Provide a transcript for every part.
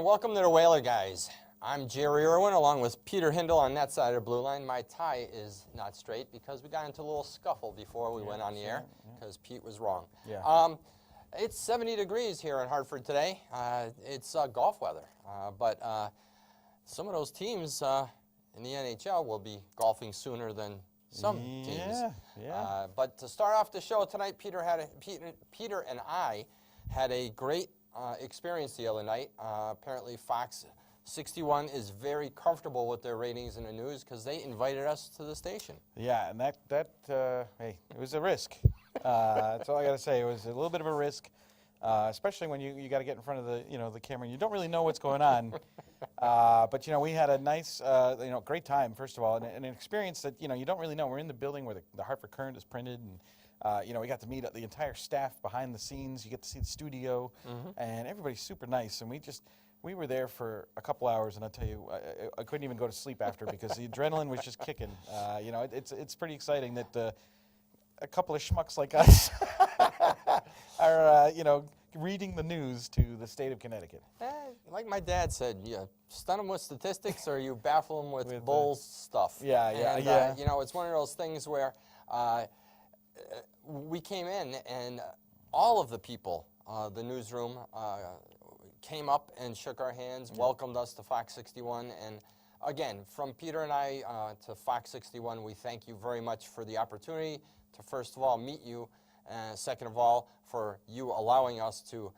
and welcome to the Whaler Guys. I'm Jerry Irwin along with Peter Hindle on that side of the blue line. My tie is not straight because we got into a little scuffle before we went on the air because Pete was wrong. Yeah. It's 70 degrees here in Hartford today. It's golf weather, but some of those teams in the NHL will be golfing sooner than some teams. Yeah. But to start off the show tonight, Peter and I had a great experience the other night. Apparently FOX61 is very comfortable with their ratings in the news because they invited us to the station. Yeah, and hey, it was a risk. That's all I got to say. It was a little bit of a risk, especially when you got to get in front of the camera and you don't really know what's going on. But we had a nice great time, first of all, and an experience that you don't really know. We're in the building where the Hartford Current is printed, and we got to meet the entire staff behind the scenes. You get to see the studio, and everybody's super nice. And we were there for a couple hours, and I'll tell you, I couldn't even go to sleep after because the adrenaline was just kicking. It's pretty exciting that a couple of schmucks like us are reading the news to the state of Connecticut. Like my dad said, you stun them with statistics or you baffle them with bull stuff. Yeah. It's one of those things where we came in and all of the people, the newsroom, came up and shook our hands, welcomed us to FOX61. And again, from Peter and I to FOX61, we thank you very much for the opportunity to, first of all, meet you, and second of all, for you allowing us to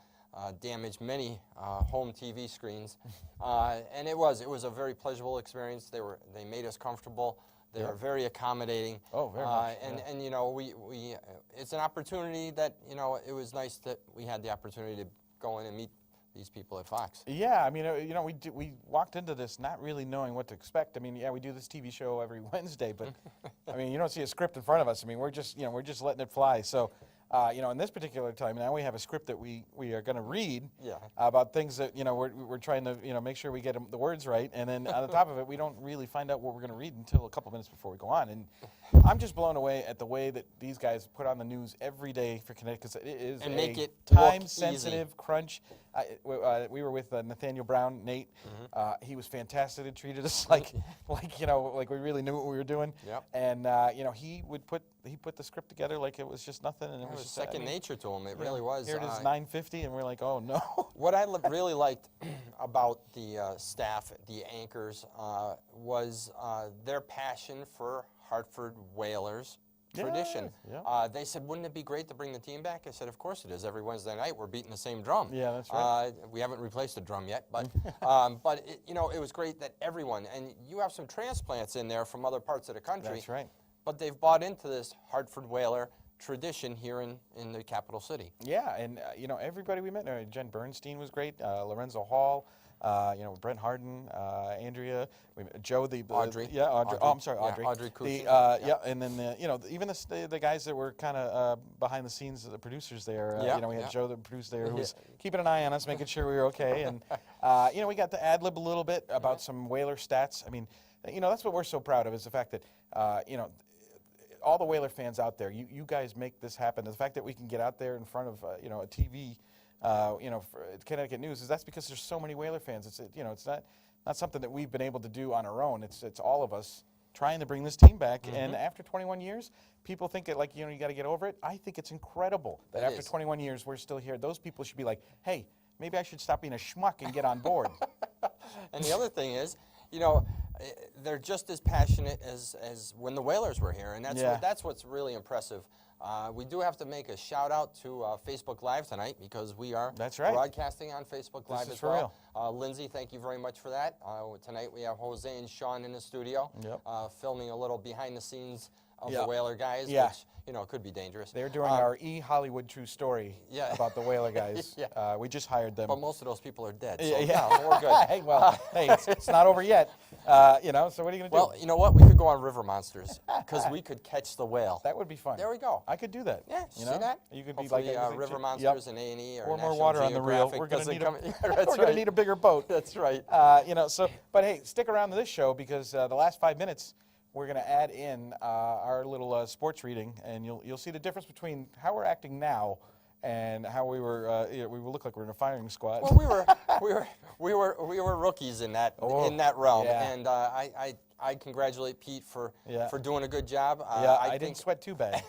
damage many home TV screens. And it was a very pleasurable experience. They made us comfortable. They were very accommodating. Oh, very much. We it's an opportunity that it was nice that we had the opportunity to go in and meet these people at Fox. Yeah, I mean, we walked into this not really knowing what to expect. I mean, we do this TV show every Wednesday, but I mean, you don't see a script in front of us. I mean, we're just letting it fly. So, in this particular time, now we have a script that we are going to read about things that we're trying to make sure we get the words right, and then on the top of it, we don't really find out what we're going to read until a couple minutes before we go on. And I'm just blown away at the way that these guys put on the news every day for Connecticut, because it is make it time-sensitive crunch. We were with Nathaniel Brown, Nate. He was fantastic and treated us like we really knew what we were doing. Yep. And he put the script together like it was just nothing, and it was just second nature to him. It really was. Here it is, 9:50, and we're like, oh no. What I really liked about the staff, the anchors, was their passion for Hartford Whalers tradition. Yeah. They said, wouldn't it be great to bring the team back? I said, of course it is. Every Wednesday night we're beating the same drum. Yeah, that's right. We haven't replaced the drum yet, but it was great that everyone, and you have some transplants in there from other parts of the country. That's right. But they've bought into this Hartford Whaler tradition here in the capital city. Yeah, and everybody we met, Jen Bernstein was great, Lorenzo Hall, Brent Harden, Andrea, Joe, Audrey. Audrey. Oh, I'm sorry, Audrey. Yeah, Audrey Cushing. And then even the guys that were kind of behind the scenes, the producers there. We had Joe, the producer there, who was keeping an eye on us, making sure we were okay. And we got to ad lib a little bit about some Whaler stats. I mean, that's what we're so proud of, is the fact that all the Whaler fans out there, you guys make this happen. The fact that we can get out there in front of a TV, for Connecticut News, that's because there's so many Whaler fans. It's not something that we've been able to do on our own. It's all of us trying to bring this team back. And after 21 years, people think that you got to get over it. I think it's incredible that after 21 years we're still here. Those people should be like, hey, maybe I should stop being a schmuck and get on board. And the other thing is, they're just as passionate as when the Whalers were here, and that's what's really impressive. We do have to make a shout out to Facebook Live tonight, because we are broadcasting on Facebook Live as well. Lindsay, thank you very much for that. Tonight we have Jose and Sean in the studio, filming a little behind the scenes of the Whaler Guys, which could be dangerous. They're doing our E-Hollywood true story about the Whaler Guys. We just hired them. But most of those people are dead, so we're good. Hey, it's not over yet. So what are you going to do? Well, you know what? We could go on River Monsters, because we could catch the whale. That would be fun. There we go. I could do that. Yeah, see that? You could hopefully, be like River Monsters and A&E or Pour more National water on the reel. Geographic We're going doesn't to need a bigger boat. That's right. But hey, stick around to this show, because the last 5 minutes we're going to add in our little sports reading, and you'll see the difference between how we're acting now and how we were we looked like we were in a firing squad. Well, we were rookies in that realm, yeah. and I congratulate Pete for doing a good job. I didn't sweat too bad.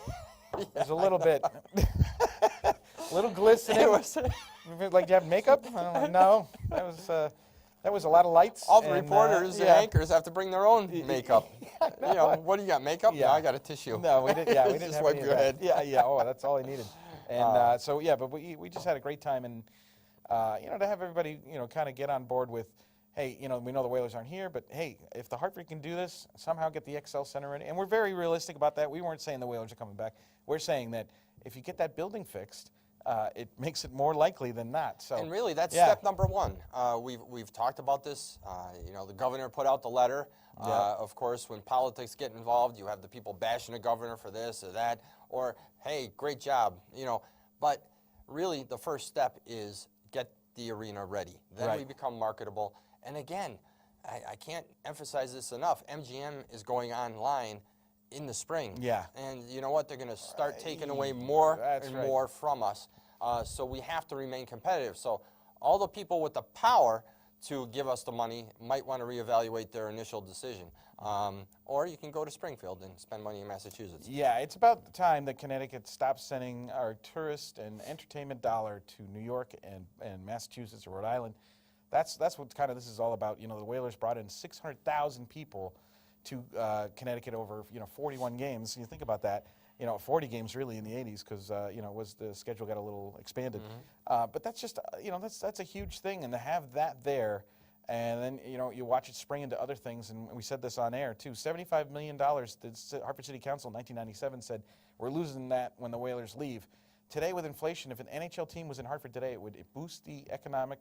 There's a little bit, little glistening. Like, do you have makeup? I don't know. No, that was a lot of lights. All the reporters and anchors have to bring their own makeup. You know, what do you got? Makeup? Yeah. No, I got a tissue. No, we didn't. Yeah, we didn't just have wipe any your of that. head. Yeah. Oh, that's all I needed. And so yeah, but we just had a great time, and you know, to have everybody kind of get on board with, hey, we know the Whalers aren't here, but hey, if the Hartford can do this, somehow get the XL Center ready, and we're very realistic about that. We weren't saying the Whalers are coming back. We're saying that if you get that building fixed, it makes it more likely than not. So, and really, that's step number one. We've talked about this. The governor put out the letter. Of course, when politics get involved, you have the people bashing the governor for this or that, or hey, great job. But really, the first step is get the arena ready. Then we become marketable. And again, I can't emphasize this enough. MGM is going online in the spring. Yeah. And you know what? They're going to start taking away more more from us. So we have to remain competitive. So all the people with the power to give us the money might want to reevaluate their initial decision. Or you can go to Springfield and spend money in Massachusetts. Yeah, it's about the time that Connecticut stops sending our tourist and entertainment dollar to New York and Massachusetts or Rhode Island. That's what kind of this is all about. The Whalers brought in 600,000 people to Connecticut over 41 games. You think about that. 40 games really in the 80s because was the schedule got a little expanded. But that's just that's a huge thing, and to have that there, and then you watch it spring into other things. And we said this on air too. $75 million. The Hartford City Council in 1997 said we're losing that when the Whalers leave. Today with inflation, if an NHL team was in Hartford today, it would boost the economic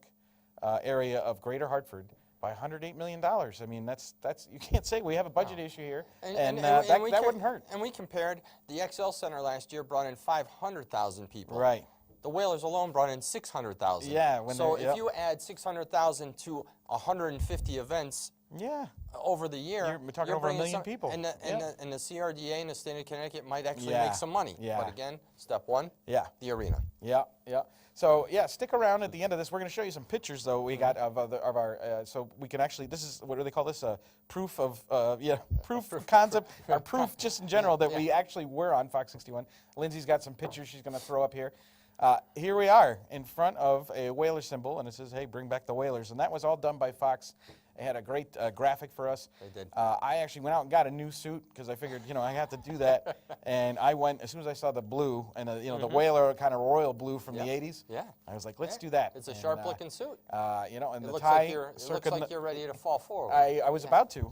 area of Greater Hartford by $108 million. I mean, that's you can't say we have a budget issue here, and that wouldn't hurt. And we compared the XL Center last year brought in 500,000 people. Right. The Whalers alone brought in 600,000. Yeah. So if you add 600,000 to 150 events. Yeah. Over the year, you're talking over 1 million people. And the CRDA and the state of Connecticut might actually make some money. Yeah. But again, step one, the arena. Yeah. So So stick around at the end of this. We're going to show you some pictures, though, we got of our, so we can actually, this is, what do they call this? Proof of, proof of concept, or proof just in general that we actually were on Fox 61. Lindsay's got some pictures she's going to throw up here. Here we are in front of a Whaler symbol, and it says, hey, bring back the Whalers. And that was all done by Fox. They had a great graphic for us. They did. I actually went out and got a new suit because I figured, I have to do that. And I went, as soon as I saw the blue and, the Whaler kind of royal blue from the 80s, I was like, let's do that. It's a sharp-looking suit. And it the tie. It looks like you're ready to fall forward. I was about to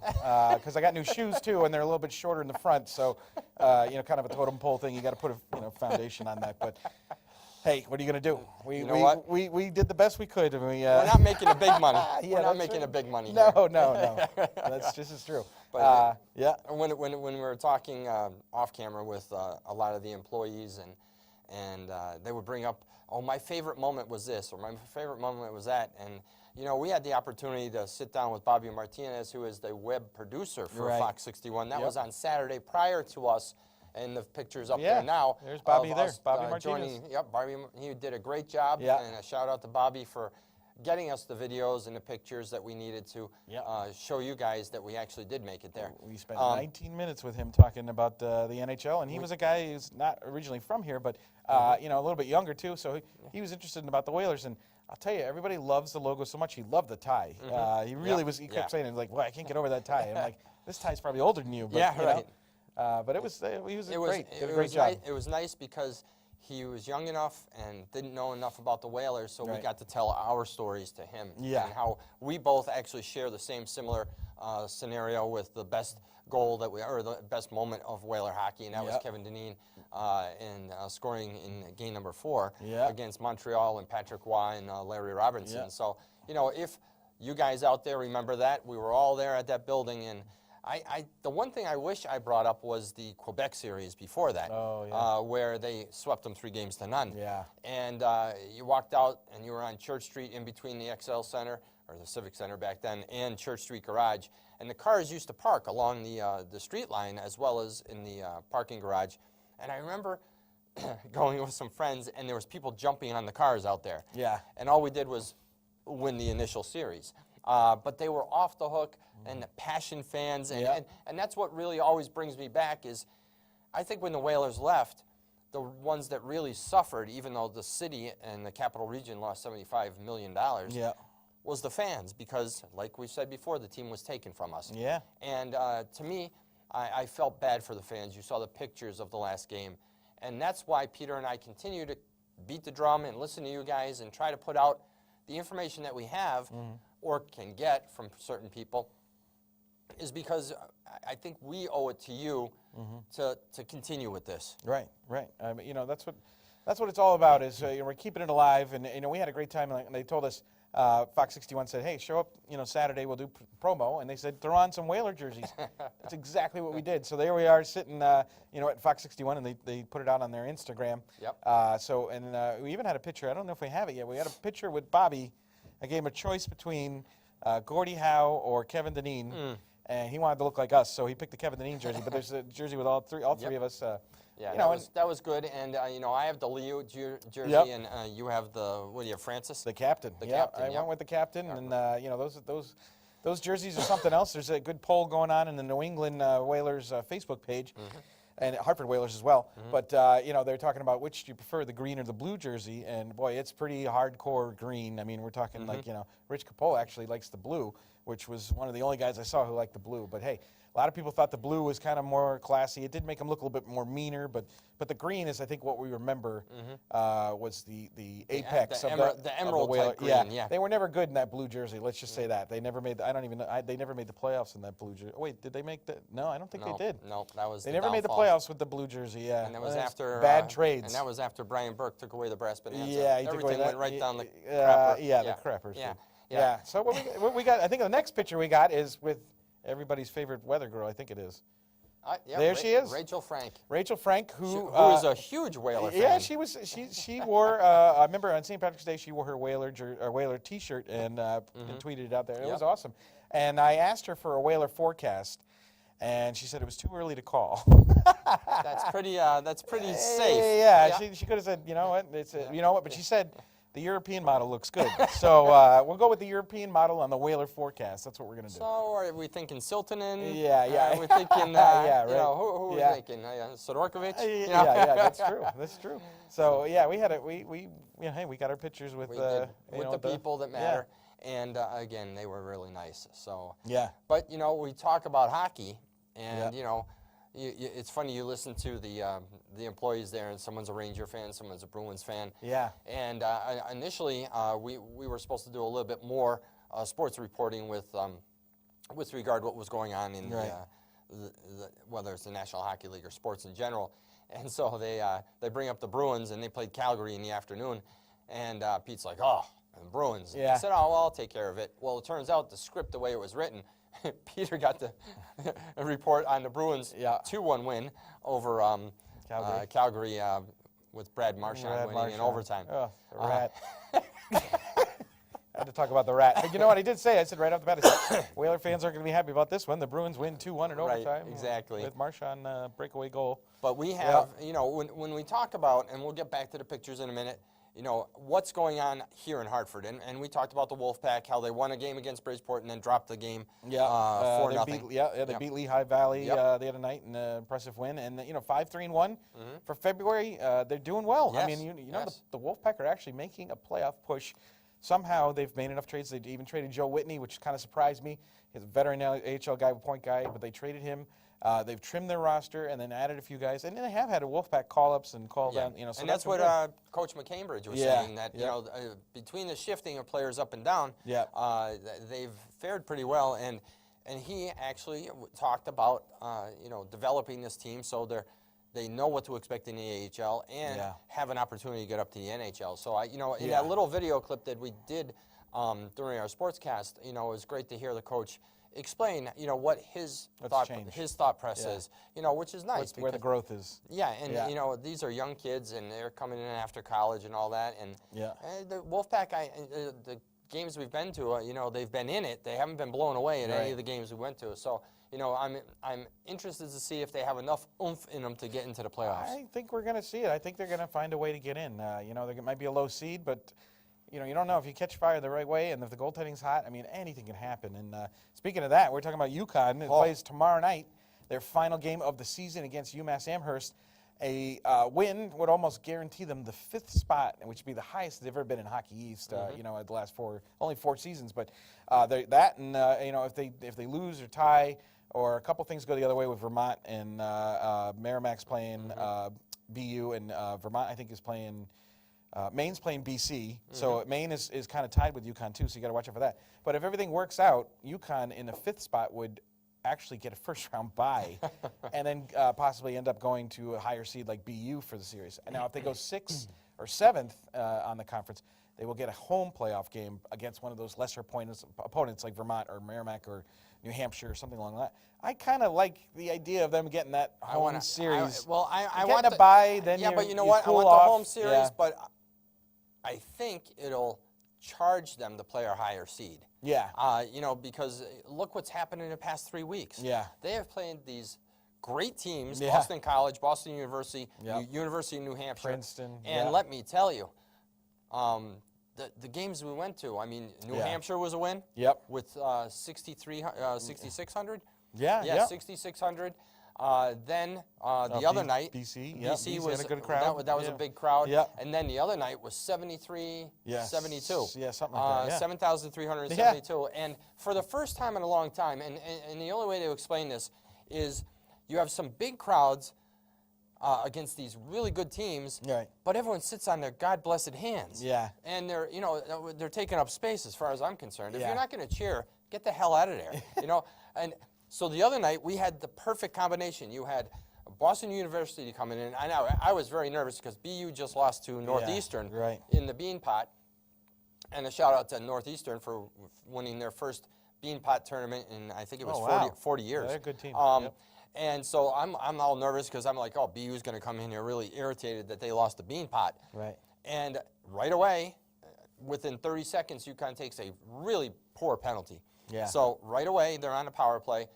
because I got new shoes, too, and they're a little bit shorter in the front. So, kind of a totem pole thing. You got to put a foundation on that. But hey, what are you going to do? We did the best we could. And we're not making a big money. We're not making a big money here. No. That's just as true. But when we were talking off camera with a lot of the employees, and they would bring up, oh, my favorite moment was this, or my favorite moment was that. And, we had the opportunity to sit down with Bobby Martinez, who is the web producer for Fox 61. That was on Saturday prior to us. And the picture's up there now. There's Bobby there, Bobby Martinez. Bobby, he did a great job. And a shout out to Bobby for getting us the videos and the pictures that we needed to show you guys that we actually did make it there. We spent 19 minutes with him talking about the NHL, and he was a guy who's not originally from here, but a little bit younger too, so he was interested about the Whalers. And I'll tell you, everybody loves the logo so much. He loved the tie. He really was. He kept saying, like, well, I can't get over that tie. I'm like, this tie's probably older than you. But, right. But he was great. Did a great job. It was nice because he was young enough and didn't know enough about the Whalers, so we got to tell our stories to him. And how we both actually share the same similar scenario with the best goal or the best moment of Whaler hockey, and that was Kevin Dineen in scoring in game number 4 against Montreal and Patrick Waugh and Larry Robinson. So, if you guys out there remember that, we were all there at that building, and the one thing I wish I brought up was the Quebec series before that, where they swept them 3-0. And you walked out and you were on Church Street in between the XL Center, or the Civic Center back then, and Church Street Garage. And the cars used to park along the street line as well as in the parking garage. And I remember going with some friends, and there was people jumping on the cars out there. Yeah. And all we did was win the initial series. But they were off the hook, and the passion fans, and that's what really always brings me back is, I think when the Whalers left, the ones that really suffered, even though the city and the capital region lost $75 million, was the fans, because, like we said before, the team was taken from us. Yeah. And to me, I felt bad for the fans. You saw the pictures of the last game. And that's why Peter and I continue to beat the drum and listen to you guys and try to put out the information that we have or can get from certain people, is because I think we owe it to you to continue with this. Right, right. I mean, that's what it's all about. Is we're keeping it alive, and we had a great time. And they told us, FOX61 said, "Hey, show up, Saturday. We'll do promo." And they said, "Throw on some Whaler jerseys." That's exactly what we did. So there we are, sitting, at FOX61, and they put it out on their Instagram. Yep. We even had a picture. I don't know if we have it yet. We had a picture with Bobby. I gave him a choice between Gordie Howe or Kevin Dineen. And he wanted to look like us, so he picked the Kevin Dineen jersey. But there's a jersey with all three of us. Yeah, that was good. And I have the Leo jersey, and you have the Francis? The captain. The captain. I went with the captain, and those jerseys are something else. There's a good poll going on in the New England Whalers Facebook page. And Hartford Whalers as well. But, they're talking about which do you prefer, the green or the blue jersey. And, boy, it's pretty hardcore green. I mean, we're talking like, Rich Capola actually likes the blue, which was one of the only guys I saw who liked the blue. But, hey, a lot of people thought the blue was kind of more classy. It did make him look a little bit more meaner. But the green is, I think, what we remember was the apex of the emerald type green. Yeah. They were never good in that blue jersey. Let's just say that. They never made they never made the playoffs in that blue jersey. Oh, wait, did they make the? No, I don't think they did. No, that was They never made the playoffs with the blue jersey, yeah. And that was after bad trades. And that was after Brian Burke took away the brass bonanza. Yeah, he everything took away that, went right down the crapper. The crappers. Yeah. So what we got? I think the next picture we got is with everybody's favorite weather girl. I think it is. There she is. Rachel Frank. Rachel Frank, who is a huge Whaler fan. Yeah, she was. She wore. I remember on St. Patrick's Day, she wore her Whaler T-shirt and tweeted it out there. It was awesome. And I asked her for a Whaler forecast, and she said it was too early to call. That's pretty. That's pretty safe. Yeah. She could have said, you know what, but she said, the European model looks good. So we'll go with the European model on the Whaler forecast. That's what we're going to do. So are we thinking Siltonen? Yeah. We're thinking, right. who are we thinking? Sodorkovic? Yeah, that's true. So, we had it. We got our pictures with, the people that matter. And, again, they were really nice. So, But, we talk about hockey, and, it's funny, you listen to the employees there, and someone's a Ranger fan, someone's a Bruins fan. Yeah. And initially, we were supposed to do a little bit more sports reporting with regard to what was going on in whether it's the National Hockey League or sports in general. And so they bring up the Bruins, and they played Calgary in the afternoon. And Pete's like, "Oh, the Bruins." Yeah. I said, "Oh, well, I'll take care of it." Well, it turns out the script, the way it was written, Peter got the report on the Bruins 2-1 win over Calgary with Brad Marchand winning in overtime. Oh, the rat. I had to talk about the rat. But you know what I did say? I said right off the bat, I said, Whaler fans aren't going to be happy about this one. The Bruins win 2-1 in overtime. Right, exactly. With Marchand breakaway goal. But we have, when we talk about, and we'll get back to the pictures in a minute, what's going on here in Hartford. And we talked about the Wolfpack, how they won a game against Bridgeport and then dropped the game 4-0. They beat Lehigh Valley the other night in an impressive win. And, 5-3-1 for February. They're doing well. Yes. I mean, the Wolfpack are actually making a playoff push. Somehow they've made enough trades. They even traded Joe Whitney, which kind of surprised me. He's a veteran AHL guy, point guy, but they traded him. They've trimmed their roster and then added a few guys, and they have had a Wolfpack call-ups and call down. So and that's what Coach McCambridge was saying, that between the shifting of players up and down, they've fared pretty well. And he actually talked about developing this team so they know what to expect in the AHL and have an opportunity to get up to the NHL. So in that little video clip that we did during our sportscast, it was great to hear the coach explain, what his thought process is, which is nice. Where the growth is. Yeah, and these are young kids, and they're coming in after college and all that. And the Wolfpack, the games we've been to, they've been in it. They haven't been blown away at any of the games we went to. So you know, I'm interested to see if they have enough oomph in them to get into the playoffs. I think we're going to see it. I think they're going to find a way to get in. You know, there might be a low seed, but you know, you don't know if you catch fire the right way, and if the goaltending's hot. I mean, anything can happen. And speaking of that, we're talking about UConn. It plays tomorrow night, their final game of the season against UMass Amherst. A win would almost guarantee them the 5th spot, which would be the highest they've ever been in Hockey East. You know, at the last only 4 seasons. But that, and you know, if they lose or tie, or a couple things go the other way with Vermont and Merrimack's playing BU, and Vermont I think is playing. Maine's playing BC, so Maine is kind of tied with UConn too, so you got to watch out for that. But if everything works out, UConn in the 5th spot would actually get a first-round bye, and then possibly end up going to a higher seed like BU for the series. And now, if they go 6th or 7th on the conference, they will get a home playoff game against one of those lesser opponents like Vermont or Merrimack or New Hampshire or something along that. I kind of like the idea of them getting that home series. I want to bye, then yeah, but you know you what? I cool want off. the home series, but I think it'll charge them to play a higher seed. Yeah. You know, because look what's happened in the past 3 weeks. Yeah. They have played these great teams, Yeah. Boston College, Boston University, Yep. University of New Hampshire. Princeton. And let me tell you, the games we went to, I mean, New Hampshire was a win. Yep. With 6,600. Yeah. Yeah, 6,600. Then the other night, BC. BC was had a good crowd. That was a big crowd. Yep. And then the other night was 72. Yeah, something like that. Yeah. 7,372. And for the first time in a long time, and the only way to explain this is you have some big crowds against these really good teams, Right. but everyone sits on their God-blessed hands. Yeah. And they're taking up space as far as I'm concerned. If Yeah. you're not going to cheer, get the hell out of there. You know, and so the other night we had the perfect combination. You had Boston University coming in. I was very nervous because BU just lost to Northeastern right. in the Bean Pot, and a shout out to Northeastern for winning their first Bean Pot tournament in I think it was 40 years. They're a good team. Yep. And so I'm all nervous because I'm like, oh, BU's going to come in here really irritated that they lost the Bean Pot. Right. And right away, within 30 seconds, UConn takes a really poor penalty. Yeah. So right away, they're on a power play.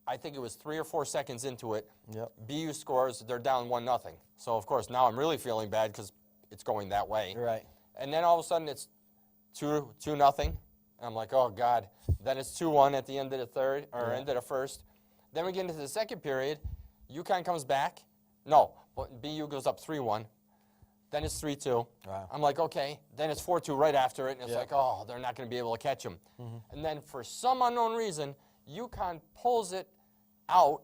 I think it was 3 or 4 seconds into it. Yep. BU scores. They're down 1-0. So, of course, now I'm really feeling bad because it's going that way. Right. And then all of a sudden it's 2-0. And I'm like, oh, God. Then it's 2-1 at the end of the third or end of the first. Then we get into the second period. UConn comes back. No, BU goes up 3-1. Then it's 3-2. Wow. I'm like, okay. Then it's 4-2 right after it, and it's like, oh, they're not going to be able to catch them. And then for some unknown reason, UConn pulls it out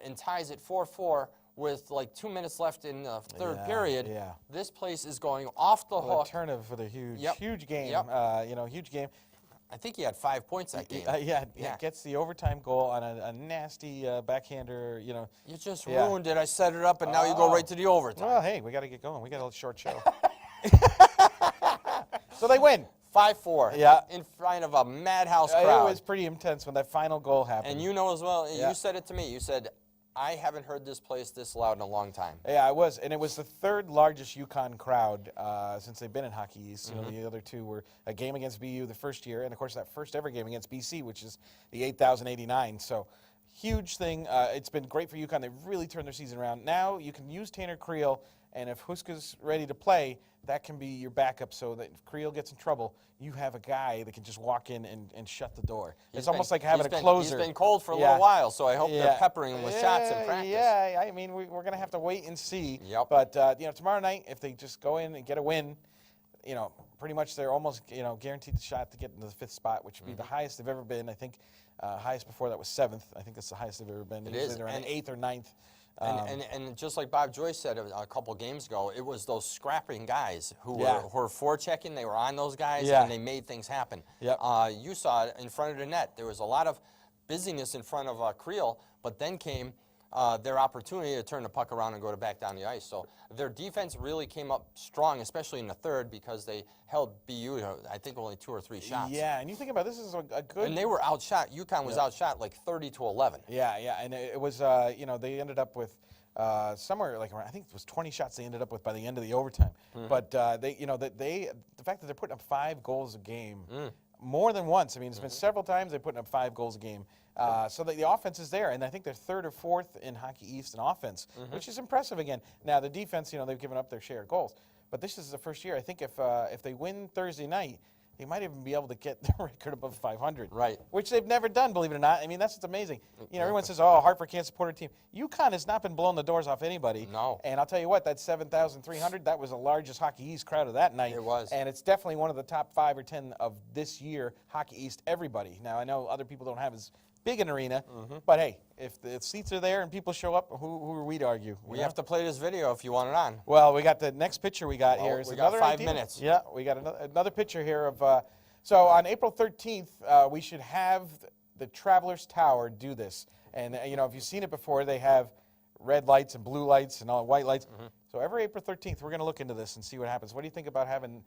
and ties it 4-4 with like 2 minutes left in the third period. Yeah. This place is going off the hook. Alternative for the huge game. Yep. Huge game. I think he had 5 points that game. Gets the overtime goal on a nasty backhander. You know. You just ruined it. I set it up, and now you go right to the overtime. Well, hey, we got to get going. We got a short show. So they win. 5-4. Yeah. In front of a madhouse crowd. It was pretty intense when that final goal happened. And you know as well, you said it to me. You said, I haven't heard this place this loud in a long time. Yeah, it was. And it was the 3rd largest UConn crowd since they've been in Hockey East. You know, the other 2 were a game against BU the first year, and, of course, that first ever game against BC, which is the 8,089. So, huge thing. It's been great for UConn. They've really turned their season around. Now you can use Tanner Creel, and if Huska's ready to play, that can be your backup so that if Creel gets in trouble, you have a guy that can just walk in and shut the door. It's almost like having a closer. He's been cold for a little while, so I hope they're peppering him with shots in practice. Yeah, I mean, we're going to have to wait and see. Yep. But, tomorrow night, if they just go in and get a win, pretty much they're almost, guaranteed the shot to get into the 5th spot, which would be the highest they've ever been. I think highest before that was 7th. I think that's the highest they've ever been. It is. They're on 8th or 9th. And just like Bob Joyce said a couple games ago, it was those scrapping guys who were forechecking. They were on those guys, and they made things happen. Yep. You saw it in front of the net. There was a lot of busyness in front of Creel, but then came their opportunity to turn the puck around and go back down the ice. So their defense really came up strong, especially in the third, because they held BU to, I think, only 2 or 3 shots. Yeah, and you think about this is a good. And they were outshot. UConn was outshot like 30-11. Yeah, and it was they ended up with somewhere like around, I think it was 20 shots they ended up with by the end of the overtime. But the fact that they're putting up 5 goals a game. more than once. I mean, it's been several times they're putting up 5 goals a game. So the offense is there, and I think they're 3rd or 4th in Hockey East in offense, which is impressive again. Now, the defense, they've given up their share of goals. But this is the first year. I think if they win Thursday night, they might even be able to get the record above 500. Right. Which they've never done, believe it or not. I mean, that's what's amazing. Everyone says, oh, Hartford can't support a team. UConn has not been blowing the doors off anybody. No. And I'll tell you what, that 7,300, that was the largest Hockey East crowd of that night. It was. And it's definitely one of the top 5 or 10 of this year, Hockey East, everybody. Now, I know other people don't have as big an arena, but hey, if the seats are there and people show up, who are we to argue? We have to play this video if you want it on. Well, we got the next picture we got here. Is we got another 5 idea. minutes. Yeah, we got another picture here of. So on April 13th, we should have the Travelers Tower do this. And if you've seen it before, they have red lights and blue lights and all white lights. So every April 13th, we're going to look into this and see what happens. What do you think about having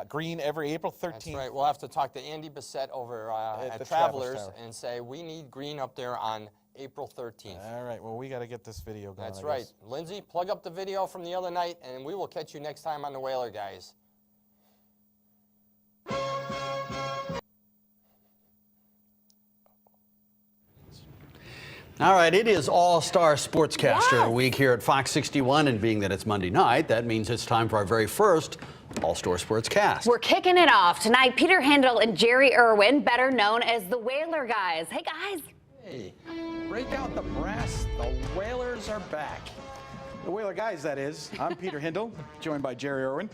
green every April 13th? That's right. We'll have to talk to Andy Bissett over at the Travelers Tower. and say we need green up there on April 13th. All right. Well, we got to get this video going. That's right. Lindsay, plug up the video from the other night, and we will catch you next time on the Whaler Guys. All right, it is All-Star Sportscaster Week here at Fox 61, and being that it's Monday night, that means it's time for our very first All-Star Sportscast. We're kicking it off tonight. Peter Handel and Jerry Irwin, better known as the Whaler Guys. Hey, guys. Hey, break out the brass. The Whalers are back. The Whaler Guys, that is. I'm Peter Hindle, joined by Jerry Irwin,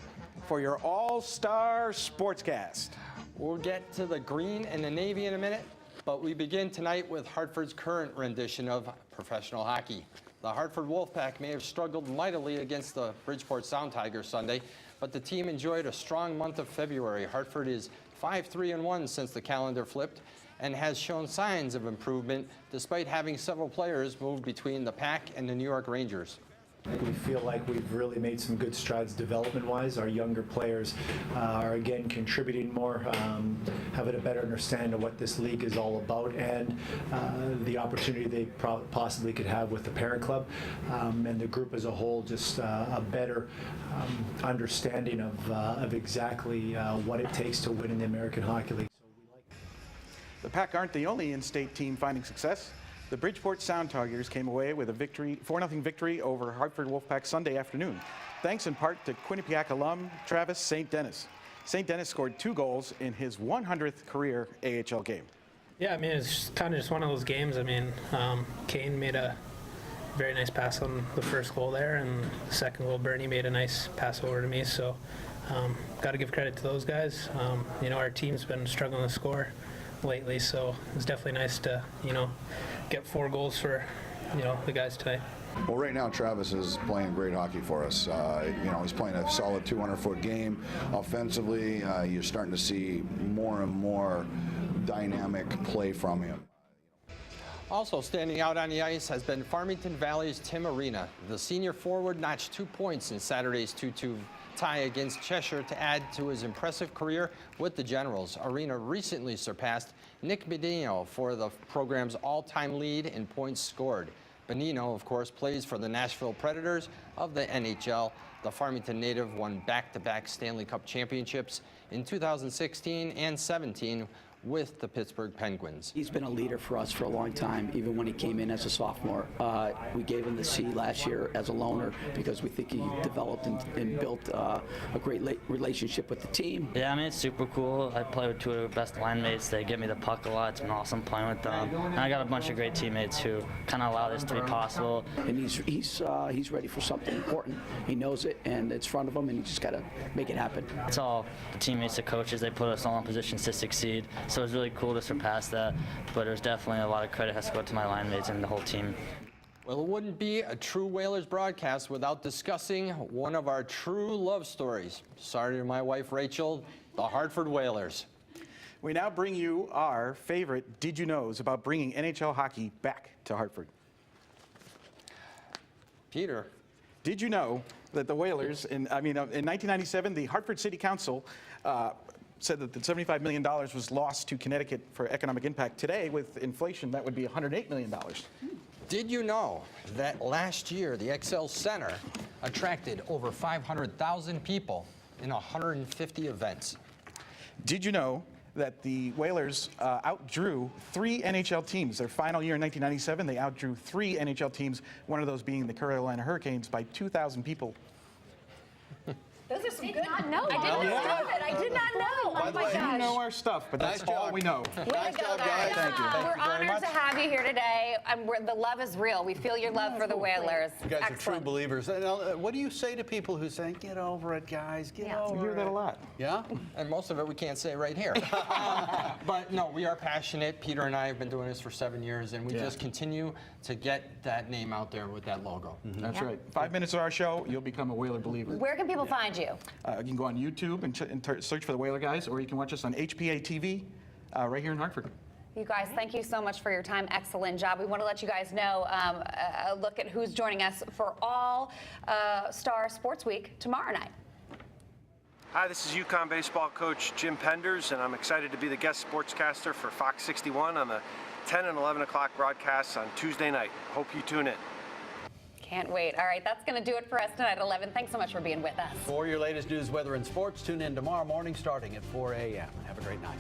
for your All-Star Sportscast. We'll get to the green and the navy in a minute, but we begin tonight with Hartford's current rendition of professional hockey. The Hartford Wolfpack may have struggled mightily against the Bridgeport Sound Tigers Sunday, but the team enjoyed a strong month of February. Hartford is 5-3-1 since the calendar flipped and has shown signs of improvement despite having several players move between the Pack and the New York Rangers. We feel like we've really made some good strides development-wise. Our younger players are again contributing more, having a better understanding of what this league is all about, and the opportunity they possibly could have with the parent club, and the group as a whole, just a better understanding of exactly what it takes to win in the American Hockey League. The Pack aren't the only in-state team finding success. The Bridgeport Sound Tigers came away with a 4-0 victory over Hartford Wolfpack Sunday afternoon, thanks in part to Quinnipiac alum Travis St. Dennis. St. Dennis scored 2 goals in his 100th career AHL game. Yeah, I mean, it's kind of just one of those games. I mean, Kane made a very nice pass on the first goal there, and the second goal, Bernie made a nice pass over to me. So, got to give credit to those guys. Our team's been struggling to score lately, so it's definitely nice to, get 4 goals for, the guys tonight. Well, right now Travis is playing great hockey for us. He's playing a solid 200-foot game. Offensively, you're starting to see more and more dynamic play from him. Also standing out on the ice has been Farmington Valley's Tim Arena. The senior forward notched 2 points in Saturday's 2-2 tie against Cheshire to add to his impressive career with the Generals. Arena recently surpassed Nick Bedino for the program's all-time lead in points scored. Benino, of course, plays for the Nashville Predators of the NHL. The Farmington native won back-to-back Stanley Cup championships in 2016 and 17 with the Pittsburgh Penguins. He's been a leader for us for a long time, even when he came in as a sophomore. We gave him the C last year as a loaner because we think he developed and built a great relationship with the team. Yeah, I mean, it's super cool. I play with 2 of the best line mates. They give me the puck a lot. It's been awesome playing with them. And I got a bunch of great teammates who kind of allow this to be possible. And he's ready for something important. He knows it, and it's in front of him, and he just got to make it happen. It's all the teammates, the coaches. They put us all in positions to succeed. So it's really cool to surpass that, but there's definitely a lot of credit has to go to my line mates and the whole team. Well, it wouldn't be a true Whalers broadcast without discussing one of our true love stories. Sorry to my wife, Rachel, the Hartford Whalers. We now bring you our favorite Did You Knows about bringing NHL hockey back to Hartford. Peter. Did you know that the Whalers, in 1997, the Hartford City Council said that the $75 million was lost to Connecticut for economic impact. Today, with inflation, that would be $108 million. Did you know that last year the XL Center attracted over 500,000 people in 150 events? Did you know that the Whalers outdrew 3 NHL teams. Their final year in 1997, they outdrew 3 NHL teams, one of those being the Carolina Hurricanes, by 2,000 people. Those are some good. I did not know. I did not know. By the way, you know our stuff, but that's all we know. Way to go, guys. Thank you. We're honored to have you here today. The love is real. We feel your love for the Whalers. You guys Excellent. are true believers. What do you say to people who say, get over it, guys, get over it? We hear that a lot. Yeah? And most of it we can't say right here. But no, we are passionate. Peter and I have been doing this for 7 years, and we just continue to get that name out there with that logo. That's right. 5 minutes of our show, you'll become a Whaler believer. Where can people find you? You can go on YouTube and search for the Whaler Guys, or you can watch us on HPA TV right here in Hartford. You guys, thank you so much for your time. Excellent job. We want to let you guys know a look at who's joining us for All-Star Sports Week tomorrow night. Hi, this is UConn baseball coach Jim Penders, and I'm excited to be the guest sportscaster for Fox 61 on the 10 and 11 o'clock broadcasts on Tuesday night. Hope you tune in. Can't wait. All right, that's going to do it for us tonight at 11. Thanks so much for being with us. For your latest news, weather, and sports, tune in tomorrow morning starting at 4 a.m. Have a great night.